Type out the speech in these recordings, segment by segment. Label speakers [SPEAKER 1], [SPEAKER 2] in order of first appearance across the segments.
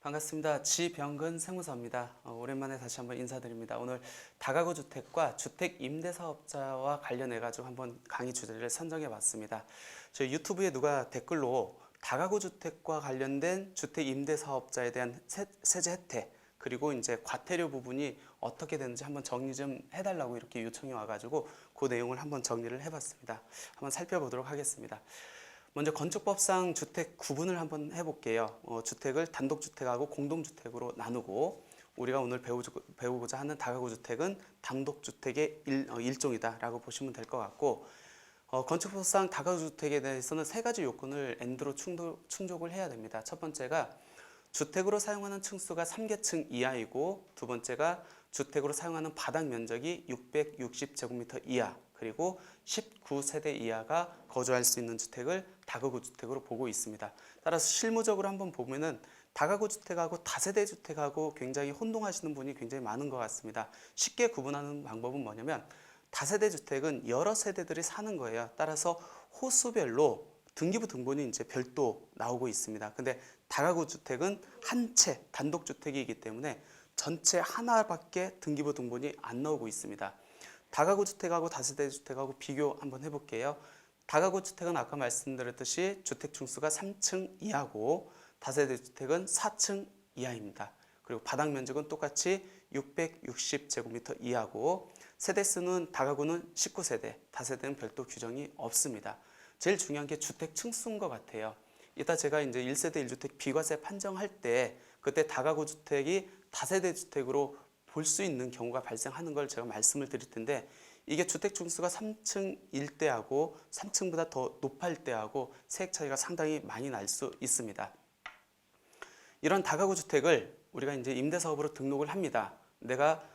[SPEAKER 1] 반갑습니다. 지병근 세무사입니다. 오랜만에 다시 한번 인사드립니다. 오늘 다가구 주택과 주택 임대 사업자와 관련해 가지고 한번 강의 주제를 선정해 봤습니다. 저희 유튜브에 누가 댓글로 다가구 주택과 관련된 주택 임대 사업자에 대한 세제 혜택 그리고 이제 과태료 부분이 어떻게 되는지 한번 정리 좀 해달라고 이렇게 요청이 와가지고 그 내용을 한번 정리를 해봤습니다. 한번 살펴보도록 하겠습니다. 먼저 건축법상 주택 구분을 한번 해볼게요. 주택을 단독주택하고 공동주택으로 나누고 우리가 오늘 배우고자 하는 다가구 주택은 단독주택의 일종이다라고 보시면 될 것 같고 건축법상 다가구 주택에 대해서는 세 가지 요건을 엔드로 충족을 해야 됩니다. 첫 번째가 주택으로 사용하는 층수가 3계층 이하이고 두 번째가 주택으로 사용하는 바닥 면적이 660제곱미터 이하 그리고 19세대 이하가 거주할 수 있는 주택을 다가구 주택으로 보고 있습니다. 따라서 실무적으로 한번 보면은 다가구 주택하고 다세대 주택하고 굉장히 혼동하시는 분이 굉장히 많은 것 같습니다. 쉽게 구분하는 방법은 뭐냐면 다세대 주택은 여러 세대들이 사는 거예요. 따라서 호수별로 등기부 등본이 이제 별도 나오고 있습니다. 근데 다가구 주택은 한 채 단독 주택이기 때문에 전체 하나밖에 등기부 등본이 안 나오고 있습니다. 다가구 주택하고 다세대 주택하고 비교 한번 해볼게요. 다가구 주택은 아까 말씀드렸듯이 주택 층수가 3층 이하고 다세대 주택은 4층 이하입니다. 그리고 바닥 면적은 똑같이 660제곱미터 이하고 세대수는 다가구는 19세대, 다세대는 별도 규정이 없습니다. 제일 중요한 게 주택 층수인 것 같아요. 이따 제가 이제 1세대 1주택 비과세 판정할 때 그때 다가구 주택이 다세대 주택으로 볼 수 있는 경우가 발생하는 걸 제가 말씀을 드릴 텐데 이게 주택 층수가 3층일 때하고 3층보다 더 높을 때하고 세액 차이가 상당히 많이 날 수 있습니다. 이런 다가구 주택을 우리가 이제 임대사업으로 등록을 합니다. 내가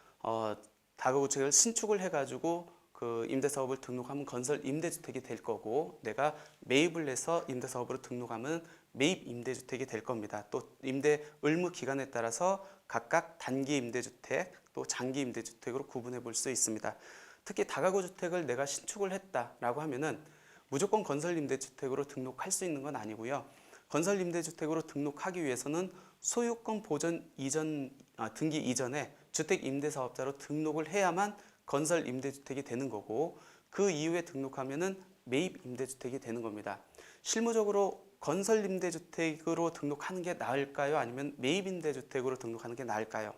[SPEAKER 1] 다가구 주택을 신축을 해가지고 그 임대사업을 등록하면 건설 임대주택이 될 거고 내가 매입을 해서 임대사업으로 등록하면 매입 임대주택이 될 겁니다. 또 임대 의무 기간에 따라서 각각 단기 임대주택 또 장기 임대주택으로 구분해 볼 수 있습니다. 특히 다가구 주택을 내가 신축을 했다라고 하면은 무조건 건설 임대주택으로 등록할 수 있는 건 아니고요. 건설 임대주택으로 등록하기 위해서는 소유권 보전 이전 등기 이전에 주택 임대사업자로 등록을 해야만 건설 임대주택이 되는 거고 그 이후에 등록하면은 매입 임대주택이 되는 겁니다. 실무적으로 건설 임대주택으로 등록하는 게 나을까요? 아니면 매입 임대주택으로 등록하는 게 나을까요?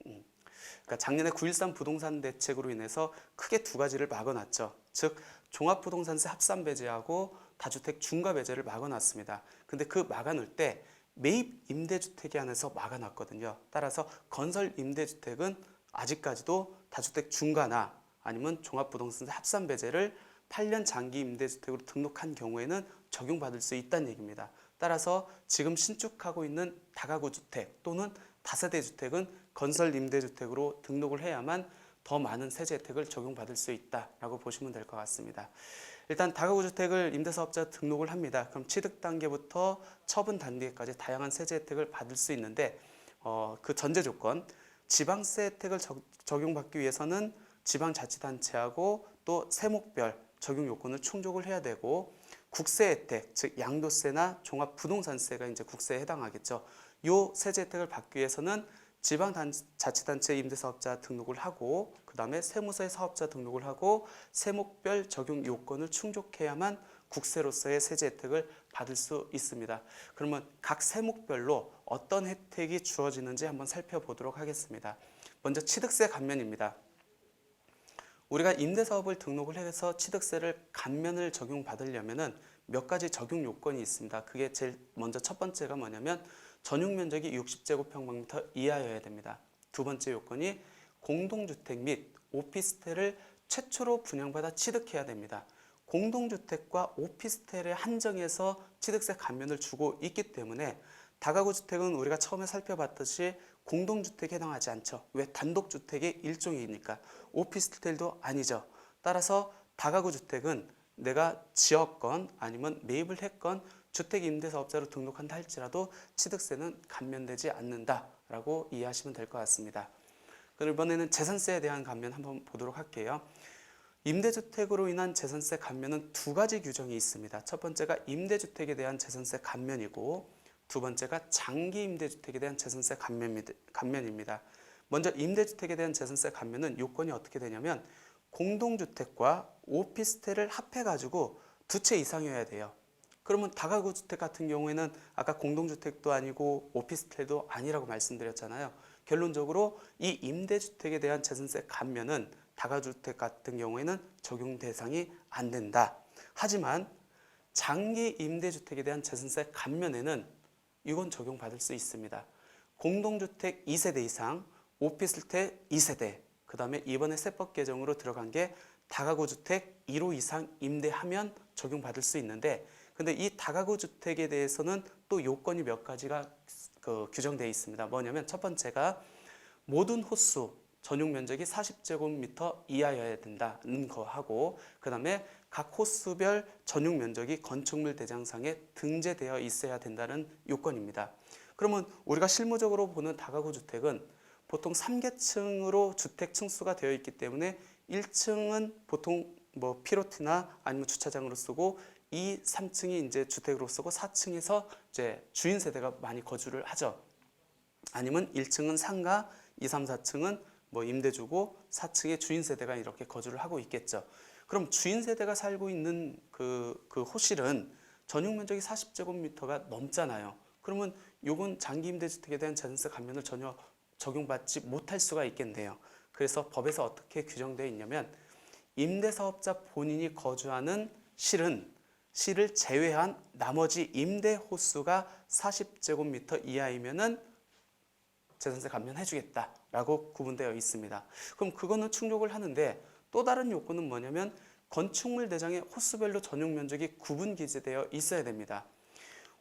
[SPEAKER 1] 그러니까 작년에 9.13 부동산 대책으로 인해서 크게 두 가지를 막아놨죠. 즉 종합부동산세 합산 배제하고 다주택 중과 배제를 막아놨습니다. 근데 그 막아놓을 때 매입 임대주택에 한해서 막아놨거든요. 따라서 건설 임대주택은 아직까지도 다주택 중과나 아니면 종합부동산세 합산 배제를 8년 장기 임대주택으로 등록한 경우에는 적용받을 수 있다는 얘기입니다. 따라서 지금 신축하고 있는 다가구 주택 또는 다세대 주택은 건설 임대주택으로 등록을 해야만 더 많은 세제 혜택을 적용받을 수 있다라고 보시면 될 것 같습니다. 일단 다가구 주택을 임대사업자 등록을 합니다. 그럼 취득 단계부터 처분 단계까지 다양한 세제 혜택을 받을 수 있는데 그 전제 조건 지방세 혜택을 적용받기 위해서는 지방자치단체하고 또 세목별 적용 요건을 충족을 해야 되고 국세 혜택, 즉 양도세나 종합부동산세가 이제 국세에 해당하겠죠. 요 세제 혜택을 받기 위해서는 지방자치단체 임대사업자 등록을 하고 그 다음에 세무서의 사업자 등록을 하고 세목별 적용 요건을 충족해야만 국세로서의 세제 혜택을 받을 수 있습니다. 그러면 각 세목별로 어떤 혜택이 주어지는지 한번 살펴보도록 하겠습니다. 먼저 취득세 감면입니다. 우리가 임대사업을 등록을 해서 취득세를 감면을 적용받으려면은 몇 가지 적용 요건이 있습니다. 그게 제일 먼저 첫 번째가 뭐냐면 전용 면적이 60제곱평방미터 이하여야 됩니다. 두 번째 요건이 공동주택 및 오피스텔을 최초로 분양받아 취득해야 됩니다. 공동주택과 오피스텔에 한정해서 취득세 감면을 주고 있기 때문에 다가구 주택은 우리가 처음에 살펴봤듯이 공동주택에 해당하지 않죠. 왜? 단독주택의 일종이니까. 오피스텔도 아니죠. 따라서 다가구 주택은 내가 지었건 아니면 매입을 했건 주택임대사업자로 등록한다 할지라도 취득세는 감면되지 않는다라고 이해하시면 될 것 같습니다. 그럼 이번에는 재산세에 대한 감면 한번 보도록 할게요. 임대주택으로 인한 재산세 감면은 두 가지 규정이 있습니다. 첫 번째가 임대주택에 대한 재산세 감면이고 두 번째가 장기 임대주택에 대한 재산세 감면입니다. 먼저 임대주택에 대한 재산세 감면은 요건이 어떻게 되냐면 공동주택과 오피스텔을 합해가지고 두 채 이상이어야 돼요. 그러면 다가구 주택 같은 경우에는 아까 공동주택도 아니고 오피스텔도 아니라고 말씀드렸잖아요. 결론적으로 이 임대주택에 대한 재산세 감면은 다가주택 같은 경우에는 적용 대상이 안 된다. 하지만 장기 임대주택에 대한 재산세 감면에는 이건 적용받을 수 있습니다. 공동주택 2세대 이상, 오피스텔 2세대, 그 다음에 이번에 세법 개정으로 들어간 게 다가구 주택 1호 이상 임대하면 적용받을 수 있는데, 근데 이 다가구 주택에 대해서는 또 요건이 몇 가지가 규정되어 있습니다. 뭐냐면 첫 번째가 모든 호수 전용 면적이 40제곱미터 이하여야 된다는 거 하고, 그 다음에 각 호수별 전용 면적이 건축물 대장상에 등재되어 있어야 된다는 요건입니다. 그러면 우리가 실무적으로 보는 다가구 주택은 보통 3계층으로 주택 층수가 되어 있기 때문에 1층은 보통 뭐 피로티나 아니면 주차장으로 쓰고 2, 3층이 이제 주택으로 쓰고 4층에서 이제 주인 세대가 많이 거주를 하죠. 아니면 1층은 상가, 2, 3, 4층은 뭐 임대주고 4층에 주인 세대가 이렇게 거주를 하고 있겠죠. 그럼 주인 세대가 살고 있는 그 호실은 전용 면적이 40제곱미터가 넘잖아요. 그러면 요건 장기 임대주택에 대한 재산세 감면을 전혀 적용받지 못할 수가 있겠네요. 그래서 법에서 어떻게 규정되어 있냐면 임대사업자 본인이 거주하는 실을 제외한 나머지 임대 호수가 40제곱미터 이하이면은 재산세 감면해주겠다라고 구분되어 있습니다. 그럼 그거는 충족을 하는데 또 다른 요건은 뭐냐면 건축물 대장의 호수별로 전용 면적이 구분 기재되어 있어야 됩니다.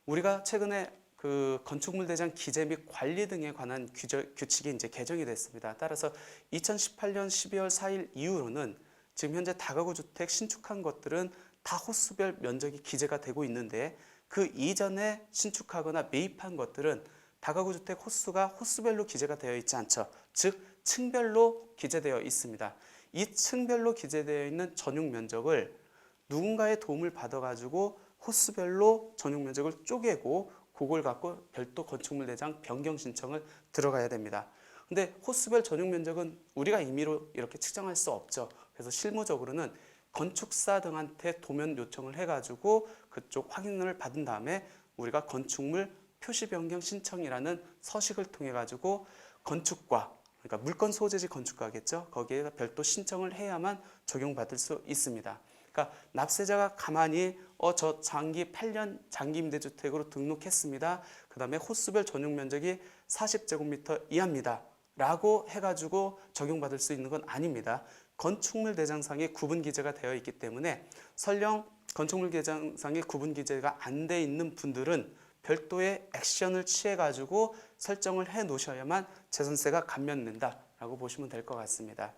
[SPEAKER 1] 우리가 최근에 그 건축물 대장 기재 및 관리 등에 관한 규칙이 이제 개정이 됐습니다. 따라서 2018년 12월 4일 이후로는 지금 현재 다가구 주택 신축한 것들은 다 호수별 면적이 기재가 되고 있는데, 그 이전에 신축하거나 매입한 것들은 다가구 주택 호수가 호수별로 기재가 되어 있지 않죠. 즉 층별로 기재되어 있습니다. 이 층별로 기재되어 있는 전용 면적을 누군가의 도움을 받아가지고 호수별로 전용 면적을 쪼개고 그걸 갖고 별도 건축물 대장 변경 신청을 들어가야 됩니다. 근데 호수별 전용 면적은 우리가 임의로 이렇게 측정할 수 없죠. 그래서 실무적으로는 건축사 등한테 도면 요청을 해가지고 그쪽 확인을 받은 다음에 우리가 건축물 표시 변경 신청이라는 서식을 통해 가지고 건축과, 그러니까 물건 소재지 건축가겠죠. 거기에 별도 신청을 해야만 적용받을 수 있습니다. 그러니까 납세자가 가만히 저 장기 8년 장기 임대주택으로 등록했습니다. 그 다음에 호수별 전용 면적이 40제곱미터 이하입니다. 라고 해가지고 적용받을 수 있는 건 아닙니다. 건축물 대장상에 구분 기재가 되어 있기 때문에 설령 건축물 대장상에 구분 기재가 안 돼 있는 분들은 별도의 액션을 취해가지고 설정을 해 놓으셔야만 재산세가 감면된다라고 보시면 될 것 같습니다.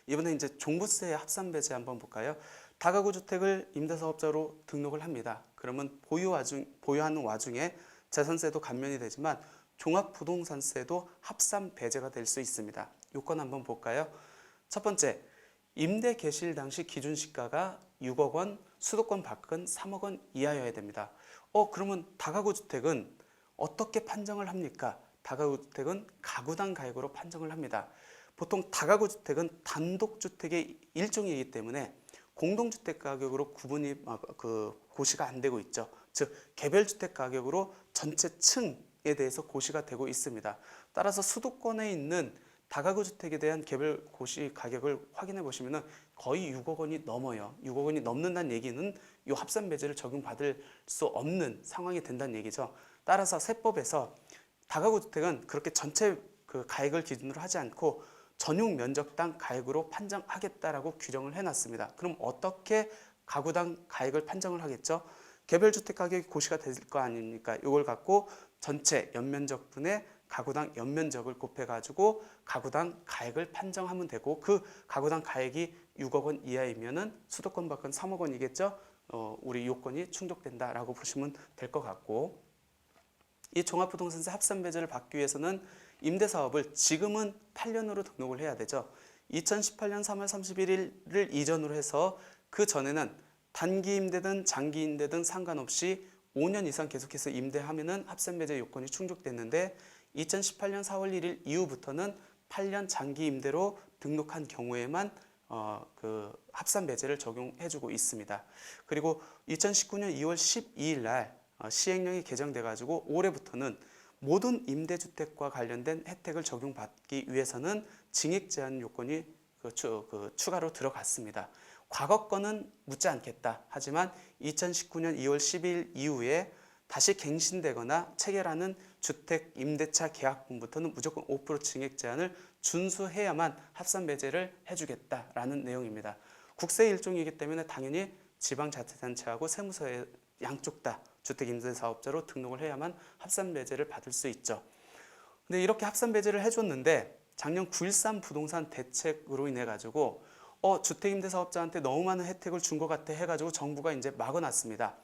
[SPEAKER 1] 이번에 이제 종부세 합산 배제 한번 볼까요? 다가구 주택을 임대사업자로 등록을 합니다. 그러면 보유하는 와중에 재산세도 감면이 되지만 종합부동산세도 합산 배제가 될 수 있습니다. 요건 한번 볼까요? 첫 번째, 임대 개시일 당시 기준 시가가 6억 원, 수도권 밖은 3억 원 이하여야 됩니다. 그러면 다가구 주택은 어떻게 판정을 합니까? 다가구 주택은 가구당 가액으로 판정을 합니다. 보통 다가구 주택은 단독주택의 일종이기 때문에 공동주택 가격으로 구분이 고시가 안 되고 있죠. 즉 개별주택 가격으로 전체 층에 대해서 고시가 되고 있습니다. 따라서 수도권에 있는 다가구 주택에 대한 개별 고시 가격을 확인해 보시면 거의 6억 원이 넘어요. 6억 원이 넘는다는 얘기는 이 합산 배제를 적용받을 수 없는 상황이 된다는 얘기죠. 따라서 세법에서 다가구 주택은 그렇게 전체 그 가액을 기준으로 하지 않고 전용 면적당 가액으로 판정하겠다라고 규정을 해놨습니다. 그럼 어떻게 가구당 가액을 판정을 하겠죠? 개별주택 가격이 고시가 될 거 아닙니까? 이걸 갖고 전체 연면적 분의 가구당 연면적을 곱해가지고 가구당 가액을 판정하면 되고, 그 가구당 가액이 6억 원 이하이면은 수도권 밖은 3억 원이겠죠. 우리 요건이 충족된다라고 보시면 될 것 같고, 이 종합부동산세 합산 배제를 받기 위해서는 임대사업을 지금은 8년으로 등록을 해야 되죠. 2018년 3월 31일을 이전으로 해서 그 전에는 단기 임대든 장기 임대든 상관없이 5년 이상 계속해서 임대하면은 합산배제 요건이 충족됐는데 2018년 4월 1일 이후부터는 8년 장기 임대로 등록한 경우에만 그 합산배제를 적용해주고 있습니다. 그리고 2019년 2월 12일 날 시행령이 개정돼 가지고 올해부터는 모든 임대주택과 관련된 혜택을 적용받기 위해서는 징액 제한 요건이 추가로 들어갔습니다. 과거 거는 묻지 않겠다. 하지만 2019년 2월 12일 이후에 다시 갱신되거나 체결하는 주택 임대차 계약분부터는 무조건 5% 징액 제한을 준수해야만 합산 배제를 해주겠다라는 내용입니다. 국세 일종이기 때문에 당연히 지방자치단체하고 세무서에 양쪽 다 주택임대사업자로 등록을 해야만 합산 배제를 받을 수 있죠. 근데 이렇게 합산 배제를 해줬는데 작년 9.13 부동산 대책으로 인해 가지고 주택임대사업자한테 너무 많은 혜택을 준 것 같아 해가지고 정부가 이제 막아놨습니다.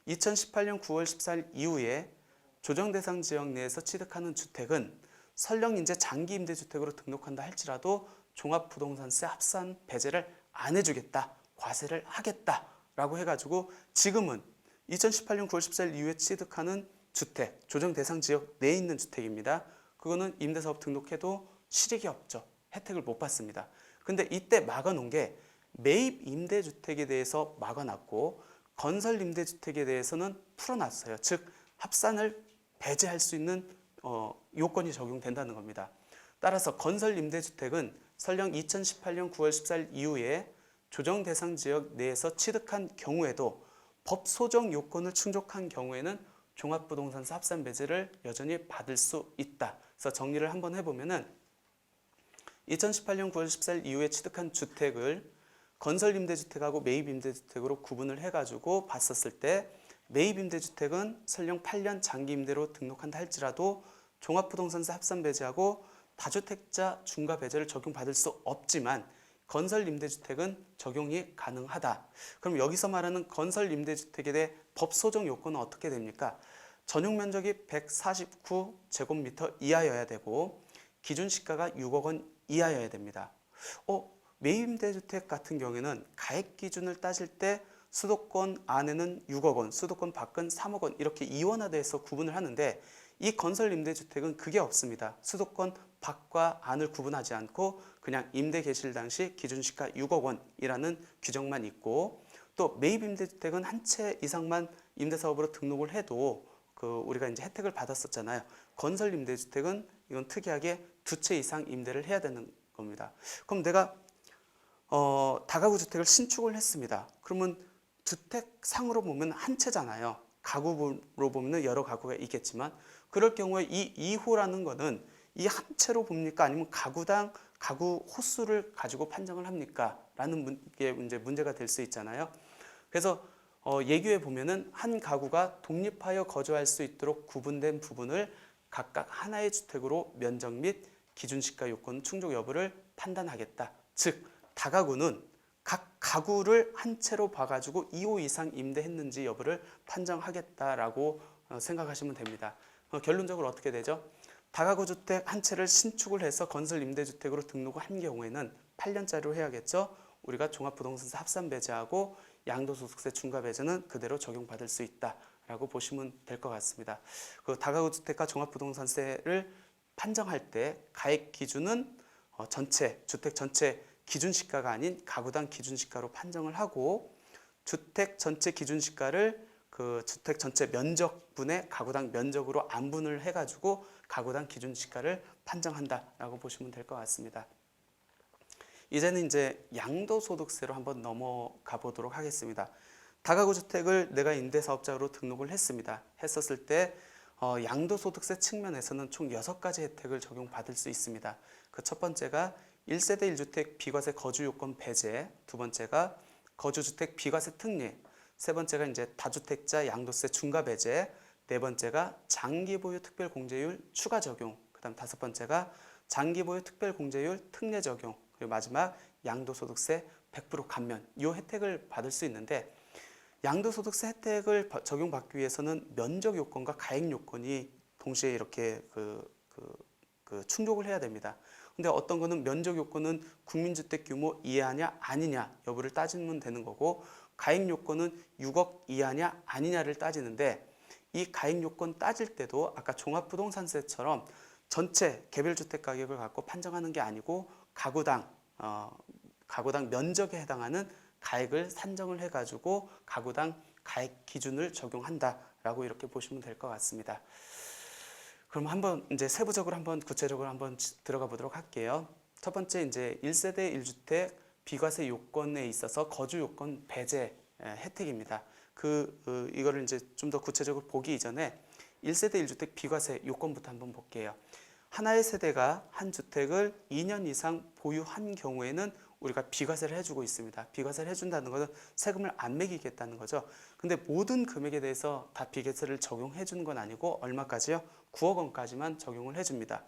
[SPEAKER 1] 2018년 9월 14일 이후에 조정대상 지역 내에서 취득하는 주택은 설령 이제 장기 임대주택으로 등록한다 할지라도 종합부동산세 합산 배제를 안 해주겠다, 과세를 하겠다라고 해가지고 지금은 2018년 9월 14일 이후에 취득하는 주택, 조정대상 지역 내에 있는 주택입니다. 그거는 임대사업 등록해도 실익이 없죠. 혜택을 못 받습니다. 근데 이때 막아놓은 게 매입 임대주택에 대해서 막아놨고 건설 임대주택에 대해서는 풀어놨어요. 즉 합산을 배제할 수 있는 요건이 적용된다는 겁니다. 따라서 건설 임대주택은 설령 2018년 9월 14일 이후에 조정 대상 지역 내에서 취득한 경우에도 법 소정 요건을 충족한 경우에는 종합부동산세 합산 배제를 여전히 받을 수 있다. 그래서 정리를 한번 해보면은 2018년 9월 14일 이후에 취득한 주택을 건설 임대주택하고 매입 임대주택으로 구분을 해가지고 봤었을 때 매입 임대주택은 설령 8년 장기 임대로 등록한다 할지라도 종합부동산세 합산 배제하고 다주택자 중과 배제를 적용받을 수 없지만 건설 임대주택은 적용이 가능하다. 그럼 여기서 말하는 건설 임대주택에 대해 법 소정 요건은 어떻게 됩니까? 전용 면적이 149제곱미터 이하여야 되고 기준 시가가 6억 원 이하여야 됩니다. 매입 임대주택 같은 경우에는 가액 기준을 따질 때 수도권 안에는 6억 원, 수도권 밖은 3억 원 이렇게 이원화돼서 구분을 하는데 이 건설 임대주택은 그게 없습니다. 수도권 밖과 안을 구분하지 않고 그냥 임대 개시일 당시 기준시가 6억 원이라는 규정만 있고 또 매입 임대주택은 한 채 이상만 임대사업으로 등록을 해도 우리가 이제 혜택을 받았었잖아요. 건설 임대주택은 이건 특이하게 2채 이상 임대를 해야 되는 겁니다. 그럼 내가 다가구 주택을 신축을 했습니다. 그러면 주택상으로 보면 한 채잖아요. 가구로 보면 여러 가구가 있겠지만 그럴 경우에 이 2호라는 거는 이 한 채로 봅니까? 아니면 가구당 가구 호수를 가지고 판정을 합니까? 라는 게 문제가 될 수 있잖아요. 그래서 예규에 보면은 한 가구가 독립하여 거주할 수 있도록 구분된 부분을 각각 하나의 주택으로 면적 및 기준시가 요건 충족 여부를 판단하겠다. 즉 다가구는 각 가구를 한 채로 봐가지고 2호 이상 임대했는지 여부를 판정하겠다라고 생각하시면 됩니다. 결론적으로 어떻게 되죠? 다가구 주택 한 채를 신축을 해서 건설 임대주택으로 등록을 한 경우에는 8년짜리로 해야겠죠. 우리가 종합부동산세 합산 배제하고 양도소득세 중과 배제는 그대로 적용받을 수 있다라고 보시면 될 것 같습니다. 그 다가구 주택과 종합부동산세를 판정할 때 가액 기준은 주택 전체 기준시가가 아닌 가구당 기준시가로 판정을 하고 주택 전체 기준시가를 그 주택 전체 면적분의 가구당 면적으로 안분을 해가지고 가구당 기준시가를 판정한다라고 보시면 될 것 같습니다. 이제는 이제 양도소득세로 한번 넘어가 보도록 하겠습니다. 다가구 주택을 내가 임대사업자로 등록을 했었을 때 양도소득세 측면에서는 총 6가지 혜택을 적용받을 수 있습니다. 그 첫 번째가 1세대 1주택 비과세 거주요건 배제, 두 번째가 거주주택 비과세 특례, 세 번째가 이제 다주택자 양도세 중과 배제, 네 번째가 장기보유 특별공제율 추가 적용, 그다음 다섯 번째가 장기보유 특별공제율 특례 적용, 그리고 마지막 양도소득세 100% 감면, 이 혜택을 받을 수 있는데 양도소득세 혜택을 적용받기 위해서는 면적 요건과 가액 요건이 동시에 이렇게 충족을 해야 됩니다. 근데 어떤 거는 면적 요건은 국민주택 규모 이하냐 아니냐 여부를 따지면 되는 거고 가액 요건은 6억 이하냐 아니냐를 따지는데 이 가액 요건 따질 때도 아까 종합부동산세처럼 전체 개별주택 가격을 갖고 판정하는 게 아니고 가구당 면적에 해당하는 가액을 산정을 해가지고 가구당 가액 기준을 적용한다라고 이렇게 보시면 될 것 같습니다. 그럼 한번 이제 세부적으로 한번 구체적으로 한번 들어가 보도록 할게요. 첫 번째 이제 1세대 1주택 비과세 요건에 있어서 거주 요건 배제 혜택입니다. 이거를 이제 좀 더 구체적으로 보기 이전에 1세대 1주택 비과세 요건부터 한번 볼게요. 하나의 세대가 한 주택을 2년 이상 보유한 경우에는 우리가 비과세를 해주고 있습니다. 비과세를 해준다는 것은 세금을 안 매기겠다는 거죠. 근데 모든 금액에 대해서 다 비과세를 적용해 주는 건 아니고 얼마까지요? 9억 원까지만 적용을 해줍니다.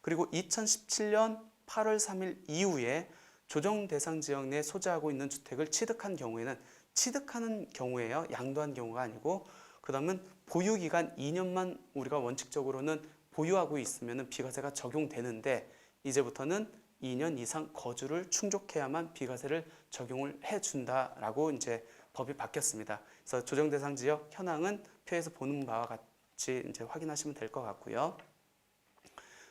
[SPEAKER 1] 그리고 2017년 8월 3일 이후에 조정 대상 지역 내 소재하고 있는 주택을 취득한 경우에는 취득하는 경우에요. 양도한 경우가 아니고 그 다음은 보유기간 2년만 우리가 원칙적으로는 보유하고 있으면 비과세가 적용되는데 이제부터는 2년 이상 거주를 충족해야만 비과세를 적용을 해준다라고 이제 법이 바뀌었습니다. 그래서 조정 대상 지역 현황은 표에서 보는 바와 같이 이제 확인하시면 될 것 같고요.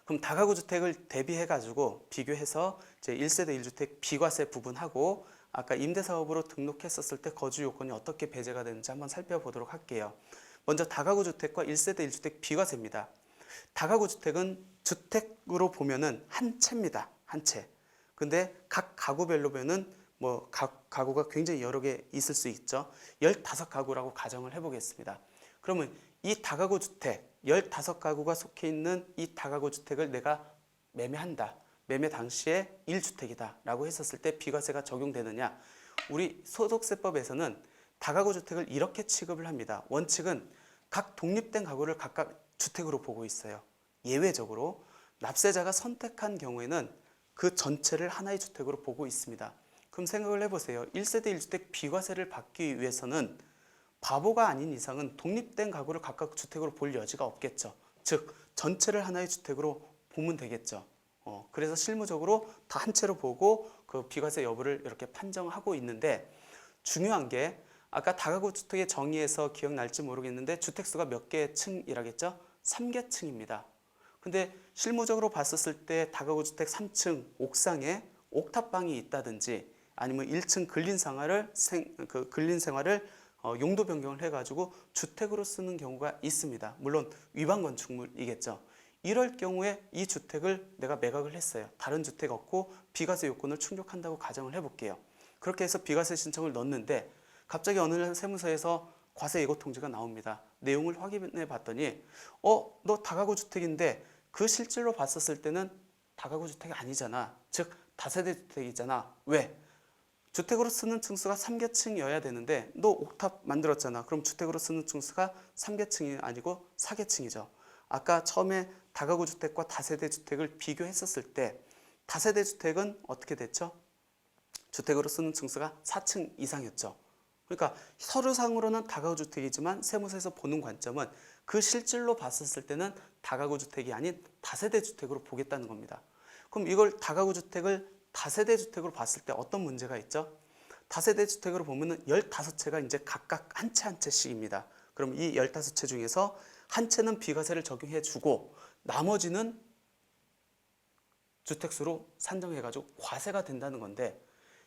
[SPEAKER 1] 그럼 다가구 주택을 대비해 가지고 비교해서 이제 1세대 1주택 비과세 부분하고 아까 임대사업으로 등록했었을 때 거주 요건이 어떻게 배제가 되는지 한번 살펴보도록 할게요. 먼저 다가구 주택과 1세대 1주택 비과세입니다. 다가구 주택은 주택으로 보면은 한 채입니다. 한 채. 근데 각 가구별로 보면은 뭐 각 가구가 굉장히 여러 개 있을 수 있죠. 15가구라고 가정을 해보겠습니다. 그러면 이 다가구 주택 15가구가 속해 있는 이 다가구 주택을 내가 매매한다. 매매 당시에 1주택이다 라고 했었을 때 비과세가 적용되느냐? 우리 소득세법에서는 다가구 주택을 이렇게 취급을 합니다. 원칙은 각 독립된 가구를 각각 주택으로 보고 있어요. 예외적으로 납세자가 선택한 경우에는 그 전체를 하나의 주택으로 보고 있습니다. 그럼 생각을 해보세요. 1세대 1주택 비과세를 받기 위해서는 바보가 아닌 이상은 독립된 가구를 각각 주택으로 볼 여지가 없겠죠. 즉 전체를 하나의 주택으로 보면 되겠죠. 그래서 실무적으로 다 한 채로 보고 그 비과세 여부를 이렇게 판정하고 있는데 중요한 게 아까 다가구 주택의 정의에서 기억날지 모르겠는데 주택수가 몇 개의 층이라겠죠? 3개층입니다. 근데 실무적으로 봤었을 때 다가구 주택 3층 옥상에 옥탑방이 있다든지 아니면 1층 근린 생활을 용도 변경을 해가지고 주택으로 쓰는 경우가 있습니다. 물론 위반 건축물이겠죠. 이럴 경우에 이 주택을 내가 매각을 했어요. 다른 주택 없고 비과세 요건을 충족한다고 가정을 해볼게요. 그렇게 해서 비과세 신청을 넣었는데 갑자기 어느 날 세무서에서 과세 예고 통지가 나옵니다. 내용을 확인해 봤더니 너 다가구 주택인데 그 실질로 봤었을 때는 다가구 주택이 아니잖아. 즉 다세대 주택이잖아. 왜? 주택으로 쓰는 층수가 3개층이어야 되는데 너 옥탑 만들었잖아. 그럼 주택으로 쓰는 층수가 3개층이 아니고 4개층이죠. 아까 처음에 다가구 주택과 다세대 주택을 비교했었을 때 다세대 주택은 어떻게 됐죠? 주택으로 쓰는 층수가 4층 이상이었죠. 그러니까 서류상으로는 다가구 주택이지만 세무서에서 보는 관점은 그 실질로 봤었을 때는 다가구 주택이 아닌 다세대 주택으로 보겠다는 겁니다. 그럼 이걸 다가구 주택을 다세대 주택으로 봤을 때 어떤 문제가 있죠? 다세대 주택으로 보면은 15채가 이제 각각 한 채 한 채씩입니다. 그럼 이 15채 중에서 한 채는 비과세를 적용해 주고 나머지는 주택수로 산정해가지고 과세가 된다는 건데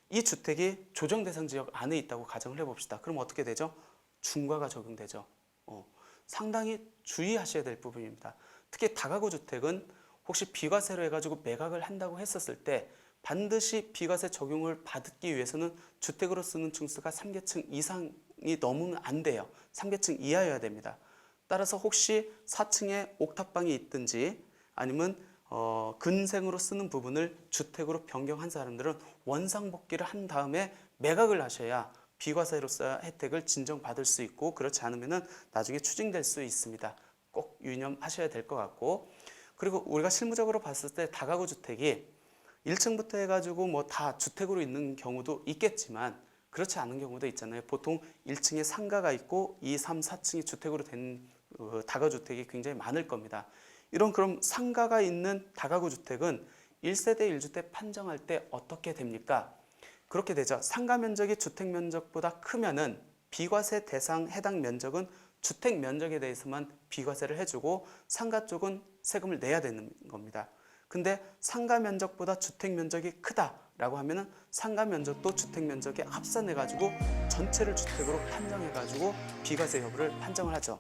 [SPEAKER 1] 이 주택이 조정 대상 지역 안에 있다고 가정을 해봅시다. 그럼 어떻게 되죠? 중과가 적용되죠. 상당히 주의하셔야 될 부분입니다. 특히 다가구 주택은 혹시 비과세로 해가지고 매각을 한다고 했었을 때 반드시 비과세 적용을 받기 위해서는 주택으로 쓰는 층수가 3개층 이상이 넘으면 안 돼요. 3개층 이하여야 됩니다. 따라서 혹시 4층에 옥탑방이 있든지 아니면 근생으로 쓰는 부분을 주택으로 변경한 사람들은 원상복귀를 한 다음에 매각을 하셔야 비과세로서 혜택을 진정받을 수 있고 그렇지 않으면 나중에 추징될 수 있습니다. 꼭 유념하셔야 될 것 같고 그리고 우리가 실무적으로 봤을 때 다가구 주택이 1층부터 해가지고 뭐 다 주택으로 있는 경우도 있겠지만 그렇지 않은 경우도 있잖아요. 보통 1층에 상가가 있고 2, 3, 4층이 주택으로 된 다가구주택이 굉장히 많을 겁니다. 이런 그럼 상가가 있는 다가구 주택은 1세대 1주택 판정할 때 어떻게 됩니까? 그렇게 되죠. 상가 면적이 주택 면적보다 크면은 비과세 대상 해당 면적은 주택 면적에 대해서만 비과세를 해주고 상가 쪽은 세금을 내야 되는 겁니다. 근데 상가 면적보다 주택 면적이 크다라고 하면은 상가 면적도 주택 면적에 합산해 가지고 전체를 주택으로 판정해 가지고 비과세 여부를 판정을 하죠.